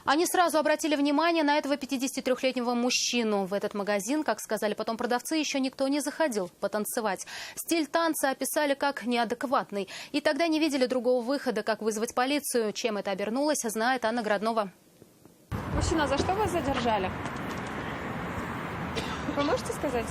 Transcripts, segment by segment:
Они сразу обратили внимание на этого 53-летнего мужчину. В этот магазин, как сказали потом продавцы, еще никто не заходил потанцевать. Стиль танца описали как неадекватный. И тогда не видели другого выхода, как вызвать полицию. Чем это обернулось, знает Анна Граднова. Мужчина, за что вас задержали? Вы можете сказать?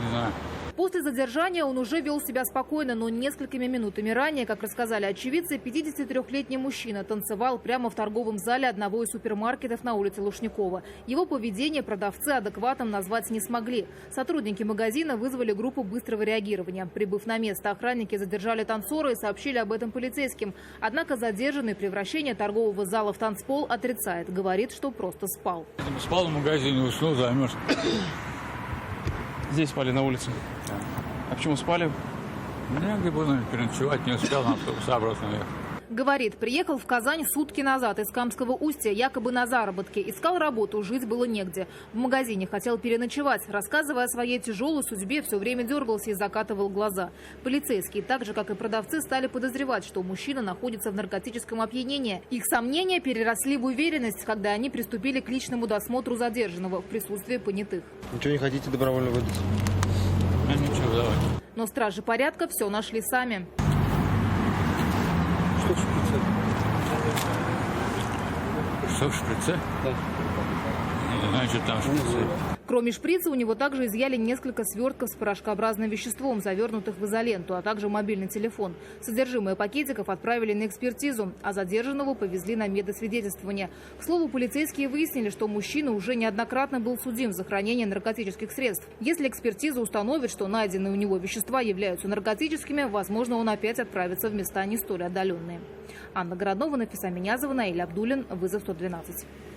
Не знаю. После задержания он уже вел себя спокойно, но несколькими минутами ранее, как рассказали очевидцы, 53-летний мужчина танцевал прямо в торговом зале одного из супермаркетов на улице Лушникова. Его поведение продавцы адекватным назвать не смогли. Сотрудники магазина вызвали группу быстрого реагирования. Прибыв на место, охранники задержали танцора и сообщили об этом полицейским. Однако задержанный превращение торгового зала в танцпол отрицает. Говорит, что просто спал. Спал в магазине, уснул, замерз. Здесь спали на улице? Да. А почему спали? Негде было переночевать, не успел на автобус обратно ехать. Говорит, приехал в Казань сутки назад из Камского устья, якобы на заработки. Искал работу, жить было негде. В магазине хотел переночевать. Рассказывая о своей тяжелой судьбе, все время дергался и закатывал глаза. Полицейские, так же как и продавцы, стали подозревать, что мужчина находится в наркотическом опьянении. Их сомнения переросли в уверенность, когда они приступили к личному досмотру задержанного в присутствии понятых. Ничего не хотите добровольно выдать? Ну ничего, давай. Но стражи порядка все нашли сами. Что в шприце? Что в шприце? Да. Не знаю, что там в шприце. Кроме шприца, у него также изъяли несколько свертков с порошкообразным веществом, завернутых в изоленту, а также мобильный телефон. Содержимое пакетиков отправили на экспертизу, а задержанного повезли на медосвидетельствование. К слову, полицейские выяснили, что мужчина уже неоднократно был судим за хранение наркотических средств. Если экспертиза установит, что найденные у него вещества являются наркотическими, возможно, он опять отправится в места не столь отдаленные. Анна Городнова, Нафиса Минязова, Наиль Абдуллин. Вызов 112.